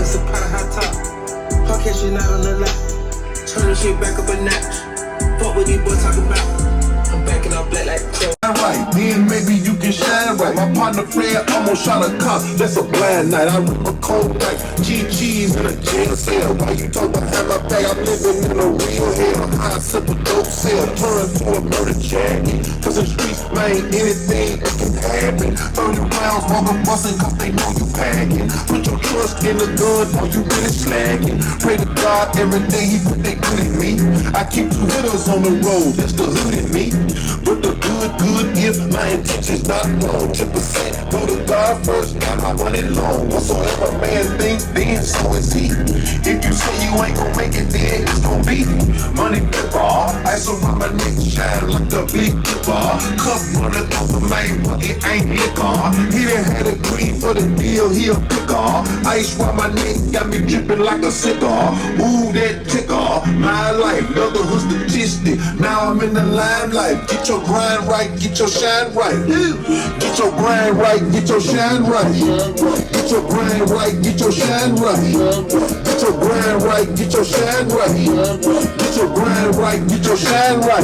it's a pot of hot top. Hawk catching out on the lap. Turn the shit back up a notch. Fuck what these boys talking about. I'm backing up black like right, then maybe you can shine right. My partner Fred almost shot a cop. That's a blind night. I rip a cold like GG's in a jail cell. Why you talk behind my back? I'm living in a real hell. I sip a dope cell, turn to a murder jacket. Cause the streets, man, anything that can happen. 30 rounds while I'm busting cause they know you packing. Put your trust in the gun or you really slacking. Pray to God every day he put that good in me. I keep 2 hitters on the road, that's the hood in me. But the good if my intentions not wrong. 10% go to God first, got my money long. Whatsoever man think, then so is he. If you say you ain't gon' make it, then it's gon' be money paper. Ice around my neck, shine like the big dipper. Cup running over man, but it ain't liquor. He done had a green for the deal, he a picker. Ice around my neck, got me dripping like a cigar. Ooh, that ticker, my life, another hood statistic. Now I'm in the limelight. Get your grind right, get your shine right. Get your grind right, get your shine right. Get your grind right, get your shine right. Get your grind right, get your shine right. Get your grind right, get your shine right.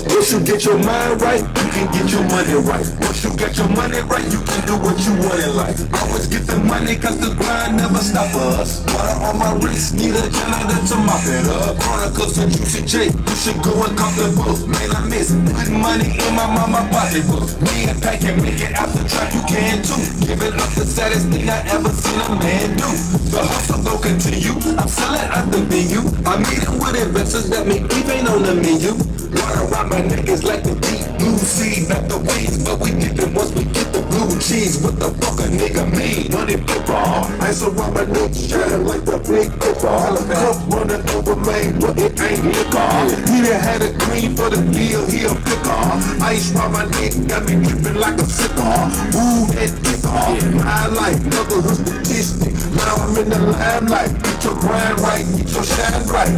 Once you get your mind right, you can get your money right. Once you get your money right, you can do what you want in life. Always get the money cause the grind never stop us. Water on my wrist, need a janitor to mop it up. Chronicles and Juicy J, you should go and cop the book. Man, I miss putting money in my mama pocketbook. Me and Pat can make it out the trap, you can too. Give it up the saddest thing I ever seen a man do. The hustle gon' continue, I'm selling out the venue. I'm meeting with investors that make even on the menu. Water around my neck is like the deep blue sea, not the weeds, but we get it once we get the blue cheese. What the fuck a nigga mean? Money paper, ice around my neck, shine like the big dipper. Cup running over man, but it ain't liquor. He done had a green for the deal, he a picker. Ice around my neck, got me dripping like a cigar. Ooh, that ticker, my life, another hood statistic. Now I'm in the limelight. Get your grind right, get your shine right.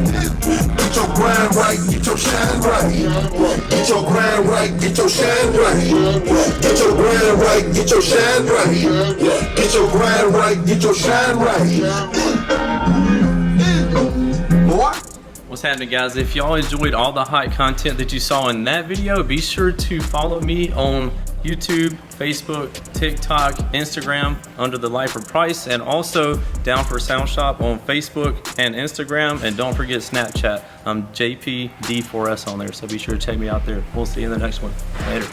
Get your grind right, get your shine right. Get your grind right, get your shine right. Get your grind right, get your shine right. Get your grind right, get your shine right. Boy. What's happening, guys? If y'all enjoyed all the hot content that you saw in that video, be sure to follow me on YouTube, Facebook, TikTok, Instagram under the Lifer Price, and also Down for Sound Shop on Facebook and Instagram. And don't forget Snapchat. I'm JPD4S on there, so be sure to check me out there. We'll see you in the next one. Later.